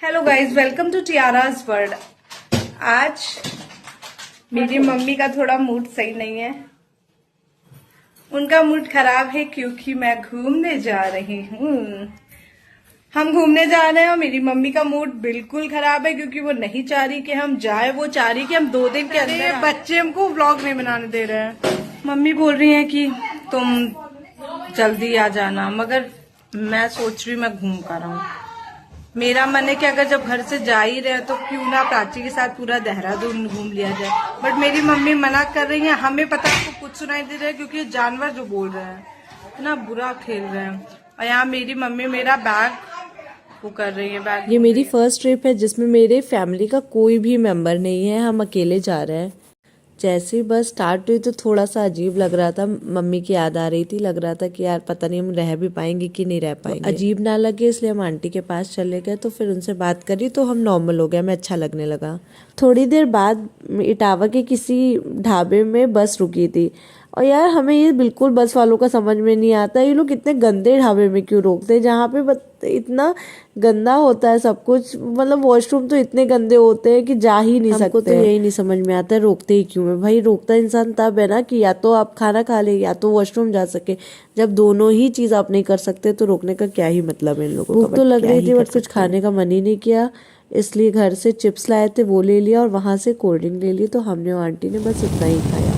Hello guys, welcome to Tiara's world. आज मेरी mummy का थोड़ा मूड सही नहीं है। उनका मूड खराब है क्योंकि मैं घूमने जा रही हूँ। हम घूमने जा रहे हैं और मेरी मम्मी का मूड बिल्कुल खराब है क्योंकि वो नहीं चाह रही कि हम जाए। वो चाह रही कि हम 2 दिन के अंदर। बच्चे हमको व्लॉग नहीं बनाने दे रहे हैं। मम्मी बोल रही है कि तुम जल्दी आ जाना, मगर मैं सोच रही मैं घूम कर आऊं। मेरा मन है कि अगर जब घर से जा ही रहे तो क्यों ना प्राची के साथ पूरा देहरादून घूम लिया जाए, बट मेरी मम्मी मना कर रही है। हमें पता है आपको कुछ सुनाई दे रहा है क्योंकि ये जानवर जो बोल रहे हैं इतना बुरा खेल रहे हैं। और यहाँ मेरी मम्मी मेरा बैग वो कर रही है। बैग ये मेरी फर्स्ट ट्रिप है जिसमें मेरे फैमिली का कोई भी मेंबर नहीं है, हम अकेले जा रहे हैं। जैसे ही बस स्टार्ट हुई तो थोड़ा सा अजीब लग रहा था, मम्मी की याद आ रही थी, लग रहा था कि यार पता नहीं हम रह भी पाएंगे कि नहीं रह पाएंगे। अजीब ना लगे इसलिए हम आंटी के पास चले गए, तो फिर उनसे बात करी तो हम नॉर्मल हो गए, हमें अच्छा लगने लगा। थोड़ी देर बाद इटावा के किसी ढाबे में बस रुकी थी, और यार हमें ये बिल्कुल बस वालों का समझ में नहीं आता, ये लोग इतने गंदे ढाबे में क्यों रोकते हैं जहाँ पे इतना गंदा होता है सब कुछ। मतलब वॉशरूम तो इतने गंदे होते हैं कि जा ही नहीं सकते। हमको तो यही नहीं समझ में आता है रोकते ही क्यों है भाई। रोकता इंसान तब है ना कि या तो आप खाना खा ले या तो वॉशरूम जा सके। जब दोनों ही चीज आप नहीं कर सकते तो रोकने का क्या ही मतलब है इन लोगों का। भूख तो लग रही थी बट कुछ खाने का मन ही नहीं किया, इसलिए घर से चिप्स लाए थे वो ले लिया और वहां से कोल्ड ड्रिंक ले ली। तो हमने और आंटी ने बस इतना ही खाया।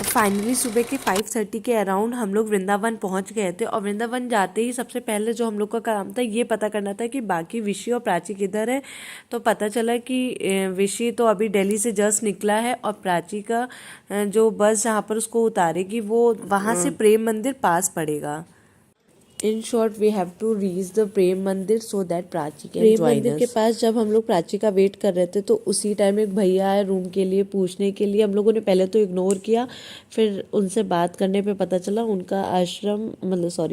फाइनली सुबह के 5:30 के अराउंड हम लोग वृंदावन पहुंच गए थे, और वृंदावन जाते ही सबसे पहले जो हम लोग का काम था ये पता करना था कि बाकी विशी और प्राची किधर है। तो पता चला कि विशी तो अभी दिल्ली से जस्ट निकला है, और प्राची का जो बस जहाँ पर उसको उतारेगी वो वहाँ से प्रेम मंदिर पास पड़ेगा। In short we have to reach the Prem Mandir so that Prachi can join us. Prem Mandir के पास जब हम लोग प्राची का वेट कर रहे थे तो उसी टाइम एक भैया आए रूम के लिए पूछने के लिए। हम लोगों ने पहले तो इग्नोर किया, फिर उनसे बात करने पे पता चला उनका आश्रम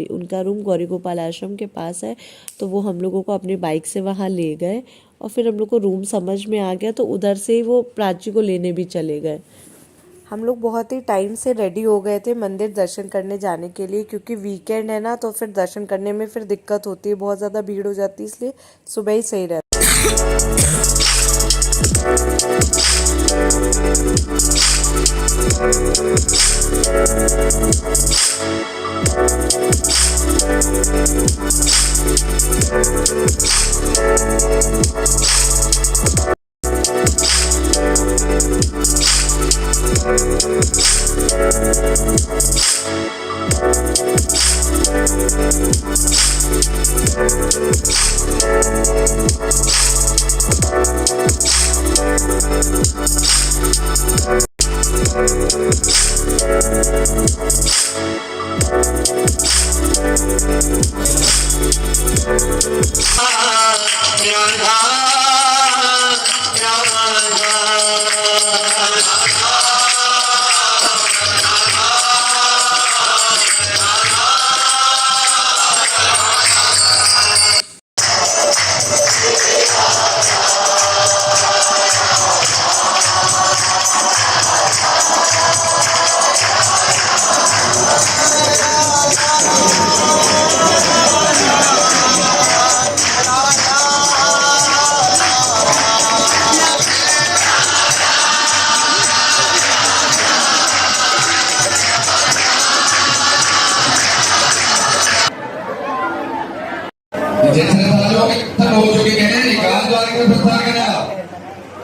उनका रूम गौरी गोपाल आश्रम के पास है। तो वो हम लोगों को अपनी बाइक से वहाँ ले गए, और फिर हम लोग को रूम समझ में आ गया तो उधर से ही वो प्राची को लेने भी चले गए। हम लोग बहुत ही टाइम से रेडी हो गए थे मंदिर दर्शन करने जाने के लिए, क्योंकि वीकेंड है ना, तो फिर दर्शन करने में फिर दिक्कत होती है, बहुत ज़्यादा भीड़ हो जाती है, इसलिए सुबह ही सही रहता जैसे हो चुके हैं निकाल द्वारा का प्रसार करा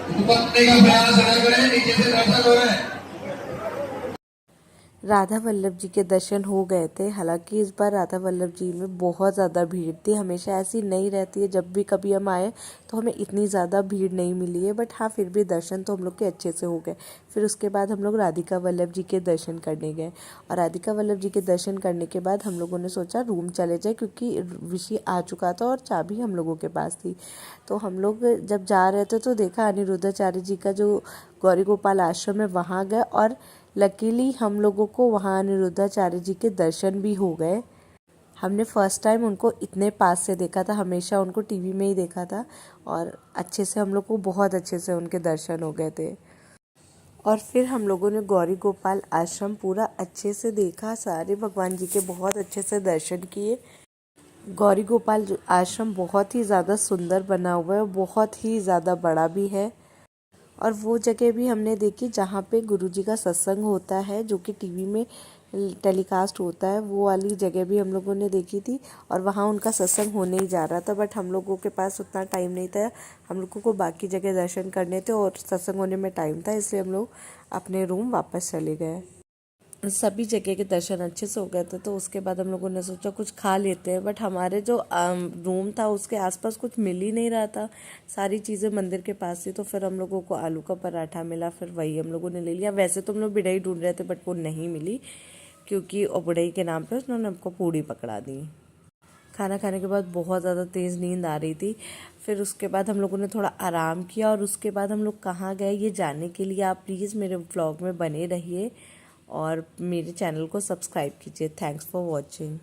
दुपट्टे का प्रयास न करें, नीचे से दर्शक हो रहे हैं। राधा वल्लभ जी के दर्शन हो गए थे। हालांकि इस बार राधा वल्लभ जी में बहुत ज़्यादा भीड़ थी, हमेशा ऐसी नहीं रहती है। जब भी कभी हम आए तो हमें इतनी ज़्यादा भीड़ नहीं मिली है, बट हाँ फिर भी दर्शन तो हम लोग के अच्छे से हो गए। फिर उसके बाद हम लोग राधिका वल्लभ जी के दर्शन करने गए, और राधिका वल्लभ जी के दर्शन करने के बाद हम लोगों ने सोचा रूम चले जाए, क्योंकि विशी आ चुका था और चाबी हम लोगों के पास थी। तो हम लोग जब जा रहे थे तो देखा अनिरुद्धाचार्य जी का जो गौरी गोपाल आश्रम है वहाँ गए, और लकीली हम लोगों को वहाँ अनिरुद्धाचार्य जी के दर्शन भी हो गए। हमने फर्स्ट टाइम उनको इतने पास से देखा था, हमेशा उनको टीवी में ही देखा था, और अच्छे से हम लोग को बहुत अच्छे से उनके दर्शन हो गए थे। और फिर हम लोगों ने गौरी गोपाल आश्रम पूरा अच्छे से देखा, सारे भगवान जी के बहुत अच्छे से दर्शन किए। गौरी गोपाल आश्रम बहुत ही ज़्यादा सुंदर बना हुआ है, बहुत ही ज़्यादा बड़ा भी है। और वो जगह भी हमने देखी जहाँ पे गुरुजी का सत्संग होता है, जो कि टीवी में टेलीकास्ट होता है, वो वाली जगह भी हम लोगों ने देखी थी। और वहाँ उनका सत्संग होने ही जा रहा था, बट हम लोगों के पास उतना टाइम नहीं था, हम लोगों को बाकी जगह दर्शन करने थे और सत्संग होने में टाइम था, इसलिए हम लोग अपने रूम वापस चले गए। सभी जगह के दर्शन अच्छे से हो गए थे, तो उसके बाद हम लोगों ने सोचा कुछ खा लेते हैं, बट हमारे जो रूम था उसके आसपास कुछ मिल ही नहीं रहा था, सारी चीज़ें मंदिर के पास थी। तो फिर हम लोगों को आलू का पराठा मिला, फिर वही हम लोगों ने ले लिया। वैसे तो हम लोग बिरयानी ढूंढ रहे थे, बट वो नहीं मिली, क्योंकि बिरयानी के नाम पे उन्होंने हमको पूड़ी पकड़ा दी। खाना खाने के बाद बहुत ज़्यादा तेज़ नींद आ रही थी। फिर उसके बाद हम लोगों ने थोड़ा आराम किया, और उसके बाद हम लोग कहाँ गए ये जानने के लिए आप प्लीज़ मेरे व्लॉग में बने रहिए और मेरे चैनल को सब्सक्राइब कीजिए। Thanks for watching.